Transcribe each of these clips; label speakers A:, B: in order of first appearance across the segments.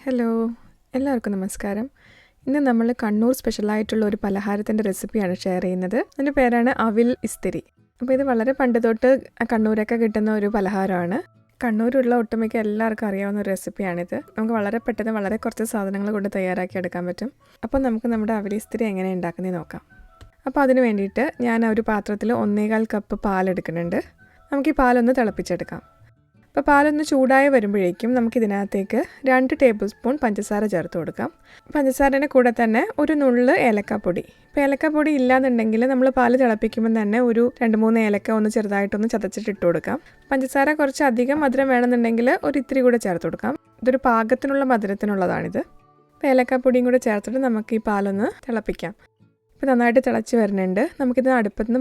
A: Hello, എല്ലാവർക്കും നമസ്കാരം. ഇന്ന് നമ്മൾ കണ്ണൂർ സ്പെഷ്യലായിട്ടുള്ള ഒരു പലഹാരത്തിൻ്റെ റെസിപ്പിയാണ് ഷെയർ ചെയ്യുന്നത്. അതിൻ്റെ പേരാണ് അവിൽ ഇസ്തിരി. അപ്പോൾ ഇത് വളരെ പണ്ട് തൊട്ട് കണ്ണൂരൊക്കെ കിട്ടുന്ന ഒരു പലഹാരമാണ്. കണ്ണൂരുള്ള ഒട്ടുമിക്ക എല്ലാവർക്കും അറിയാവുന്ന ഒരു റെസിപ്പിയാണിത്. നമുക്ക് വളരെ പെട്ടെന്ന് വളരെ കുറച്ച് സാധനങ്ങൾ കൊണ്ട് തയ്യാറാക്കി എടുക്കാൻ പറ്റും. അപ്പോൾ നമുക്ക് നമ്മുടെ അവിൽ ഇസ്തിരി എങ്ങനെ ഉണ്ടാക്കുന്നത് നോക്കാം. അപ്പോൾ അതിന് വേണ്ടിയിട്ട് ഞാൻ ഒരു പാത്രത്തിൽ 1.25 കപ്പ് പാലെടുക്കുന്നുണ്ട്. നമുക്ക് ഈ പാലൊന്ന് തിളപ്പിച്ചെടുക്കാം. അപ്പോൾ പാലൊന്ന് ചൂടായി വരുമ്പോഴേക്കും നമുക്കിതിനകത്തേക്ക് 2 ടേബിൾ സ്പൂൺ പഞ്ചസാര ചേർത്ത് കൊടുക്കാം. പഞ്ചസാരേൻ്റെ കൂടെ തന്നെ ഒരു നുള്ള് ഏലക്കാപ്പൊടി. ഇപ്പോൾ ഏലക്കാപ്പൊടി ഇല്ലാന്നുണ്ടെങ്കിൽ നമ്മൾ പാല് തിളപ്പിക്കുമ്പോൾ തന്നെ ഒരു 2-3 ഏലക്ക ഒന്ന് ചെറുതായിട്ടൊന്ന് ചതച്ചിട്ട് ഇട്ട് കൊടുക്കാം. പഞ്ചസാര കുറച്ച് അധികം മധുരം വേണമെന്നുണ്ടെങ്കിൽ ഒരു ഇത്തിരി കൂടെ ചേർത്ത് കൊടുക്കാം. ഇതൊരു പാകത്തിനുള്ള മധുരത്തിനുള്ളതാണിത്. അപ്പോൾ ഏലക്കാപ്പൊടിയും കൂടെ ചേർത്തിട്ട് നമുക്ക് ഈ പാലൊന്ന് തിളപ്പിക്കാം. ഇപ്പോൾ നന്നായിട്ട് തിളച്ച് വരുന്നുണ്ട്. നമുക്കിത് അടുപ്പത്ത് നിന്ന്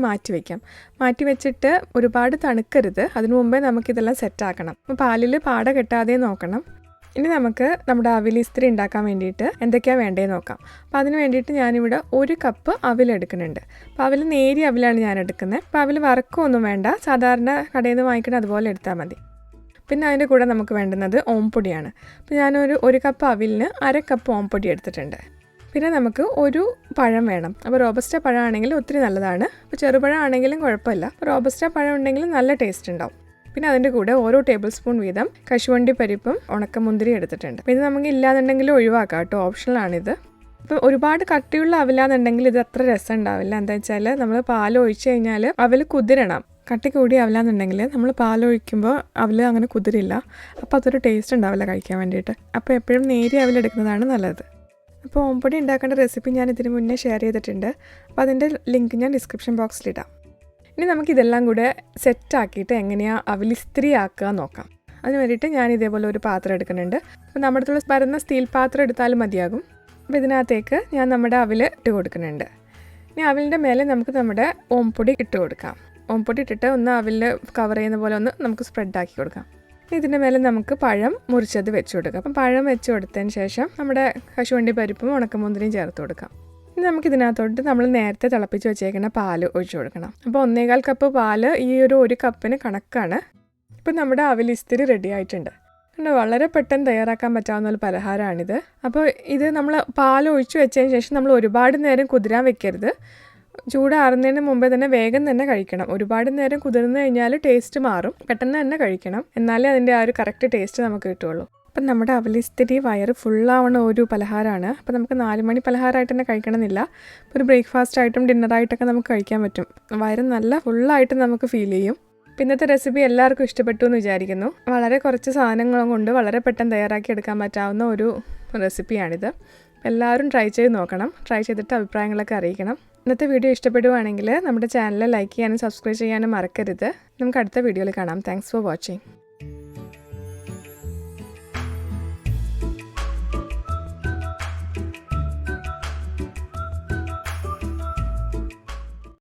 A: മാറ്റി വെച്ചിട്ട് ഒരുപാട് തണുക്കരുത്. അതിനു മുമ്പേ നമുക്കിതെല്ലാം സെറ്റാക്കണം. അപ്പോൾ പാലിൽ പാട കെട്ടാതെ നോക്കണം. ഇനി നമുക്ക് നമ്മുടെ അവിൽ ഇസ്തിരി ഉണ്ടാക്കാൻ വേണ്ടിയിട്ട് എന്തൊക്കെയാണ് വേണ്ടതെന്ന് നോക്കാം. അപ്പോൾ അതിന് വേണ്ടിയിട്ട് ഞാനിവിടെ 1 കപ്പ് അവിലെടുക്കുന്നുണ്ട്. അപ്പോൾ അവിൽ നേരിയ അവിലാണ് ഞാൻ എടുക്കുന്നത്. അപ്പോൾ അവിൽ വറക്കൊന്നും വേണ്ട, സാധാരണ കടയിൽ നിന്ന് വാങ്ങിക്കണം അതുപോലെ എടുത്താൽ മതി. പിന്നെ അതിൻ്റെ കൂടെ നമുക്ക് വേണ്ടുന്നത് ഓംപൊടിയാണ്. അപ്പോൾ ഞാനൊരു 1 കപ്പ് അവിലിന് 1/2 കപ്പ് ഓംപൊടി എടുത്തിട്ടുണ്ട്. പിന്നെ നമുക്ക് ഒരു പഴം വേണം. അപ്പോൾ റോബസ്റ്റ പഴമാണെങ്കിൽ ഒത്തിരി നല്ലതാണ്. അപ്പോൾ ചെറുപഴം ആണെങ്കിലും കുഴപ്പമില്ല. റോബസ്റ്റ പഴം ഉണ്ടെങ്കിൽ നല്ല ടേസ്റ്റ് ഉണ്ടാവും. പിന്നെ അതിൻ്റെ കൂടെ ഓരോ ടേബിൾ സ്പൂൺ വീതം കശുവണ്ടി പരിപ്പും ഉണക്കമുന്തിരി എടുത്തിട്ടുണ്ട്. അപ്പോൾ ഇത് നമുക്ക് ഇല്ലാന്നുണ്ടെങ്കിൽ ഒഴിവാക്കാം കേട്ടോ, ഓപ്ഷണലാണിത്. അപ്പോൾ ഒരുപാട് കട്ടിയുള്ള അവിലാന്നുണ്ടെങ്കിൽ ഇത് അത്ര രസം ഉണ്ടാവില്ല. എന്താ വെച്ചാൽ നമ്മൾ പാൽ ഒഴിച്ച് കഴിഞ്ഞാൽ അവൽ കുതിരണം. കട്ടി കൂടി അവിലാന്നുണ്ടെങ്കിൽ നമ്മൾ പാലൊഴിക്കുമ്പോൾ അവൽ അങ്ങനെ കുതിരില്ല. അപ്പോൾ അതൊരു ടേസ്റ്റ് ഉണ്ടാവില്ല കഴിക്കാൻ വേണ്ടിയിട്ട്. അപ്പോൾ എപ്പോഴും നേരിയ അവിലെടുക്കുന്നതാണ് നല്ലത്. അപ്പോൾ ഓംപൊടി ഉണ്ടാക്കേണ്ട റെസിപ്പി ഞാൻ ഇതിന് മുന്നേ ഷെയർ ചെയ്തിട്ടുണ്ട്. അപ്പോൾ അതിൻ്റെ ലിങ്ക് ഞാൻ ഡിസ്ക്രിപ്ഷൻ ബോക്സിലിടാം. ഇനി നമുക്കിതെല്ലാം കൂടെ സെറ്റാക്കിയിട്ട് എങ്ങനെയാണ് അവിൽ ഇസ്തിരി ആക്കുക നോക്കാം. അതിന് വേണ്ടിയിട്ട് ഞാൻ ഇതേപോലെ ഒരു പാത്രം എടുക്കുന്നുണ്ട്. അപ്പോൾ നമ്മുടെ അടുത്തുള്ള പരന്ന സ്റ്റീൽ പാത്രം എടുത്താലും മതിയാകും. അപ്പോൾ ഇതിനകത്തേക്ക് ഞാൻ നമ്മുടെ അവിൽ ഇട്ട് കൊടുക്കുന്നുണ്ട്. ഇനി അവിലിൻ്റെ മേലെ നമുക്ക് നമ്മുടെ ഓംപൊടി ഇട്ട് കൊടുക്കാം. ഓംപൊടി ഇട്ടിട്ട് ഒന്ന് അവിൽ കവർ ചെയ്യുന്ന പോലെ ഒന്ന് നമുക്ക് സ്പ്രെഡാക്കി കൊടുക്കാം. ഇതിൻ്റെ മേലെ നമുക്ക് പഴം മുറിച്ചത് വെച്ച് കൊടുക്കാം. അപ്പം പഴം വെച്ച് കൊടുത്തതിന് ശേഷം നമ്മുടെ കശുവണ്ടി പരിപ്പും ഉണക്കമുന്തിരിയും ചേർത്ത് കൊടുക്കാം. ഇനി നമുക്കിതിനകത്തോട്ട് നമ്മൾ നേരത്തെ തിളപ്പിച്ച് വെച്ചേക്കുന്ന പാല് ഒഴിച്ചു കൊടുക്കണം. അപ്പോൾ 1.25 കപ്പ് പാല് ഈ ഒരു കപ്പിന് കണക്കാണ്. ഇപ്പം നമ്മുടെ അവിൽ ഇസ്തിരി റെഡി ആയിട്ടുണ്ട്. വളരെ പെട്ടെന്ന് തയ്യാറാക്കാൻ പറ്റാവുന്ന ഒരു പലഹാരമാണിത്. അപ്പോൾ ഇത് നമ്മൾ പാൽ ഒഴിച്ചു വെച്ചതിന് ശേഷം നമ്മൾ ഒരുപാട് നേരം കുതിരാൻ വെക്കരുത്. ചൂടാറുന്നതിന് മുമ്പേ തന്നെ വേഗം തന്നെ കഴിക്കണം. ഒരുപാട് നേരം കുതിർന്നു കഴിഞ്ഞാൽ ടേസ്റ്റ് മാറും. പെട്ടെന്ന് തന്നെ കഴിക്കണം, എന്നാലേ അതിൻ്റെ ആ ഒരു കറക്റ്റ് ടേസ്റ്റ് നമുക്ക് കിട്ടുള്ളൂ. അപ്പം നമ്മുടെ അവിൽ ഇസ്തിരി വയറ് ഫുള്ളാവണ ഒരു പലഹാരമാണ്. അപ്പോൾ നമുക്ക് 4 മണി പലഹാരമായിട്ട് തന്നെ കഴിക്കണമെന്നില്ല. ഒരു ബ്രേക്ക്ഫാസ്റ്റ് ആയിട്ടും ഡിന്നറായിട്ടൊക്കെ നമുക്ക് കഴിക്കാൻ പറ്റും. വയറ് നല്ല ഫുള്ളായിട്ട് നമുക്ക് ഫീൽ ചെയ്യും. ഇന്നത്തെ റെസിപ്പി എല്ലാവർക്കും ഇഷ്ടപ്പെട്ടു എന്ന് വിചാരിക്കുന്നു. വളരെ കുറച്ച് സാധനങ്ങളും കൊണ്ട് വളരെ പെട്ടെന്ന് തയ്യാറാക്കി എടുക്കാൻ പറ്റാവുന്ന ഒരു റെസിപ്പിയാണിത്. എല്ലാവരും ട്രൈ ചെയ്ത് നോക്കണം. ട്രൈ ചെയ്തിട്ട് അഭിപ്രായങ്ങളൊക്കെ അറിയിക്കണം. ഇന്നത്തെ വീഡിയോ ഇഷ്ടപ്പെടുവാണെങ്കിൽ നമ്മുടെ ചാനൽ ലൈക്ക് ചെയ്യാനും സബ്സ്ക്രൈബ് ചെയ്യാനും മറക്കരുത്. നമുക്ക് അടുത്ത വീഡിയോയിൽ കാണാം. Thanks for watching.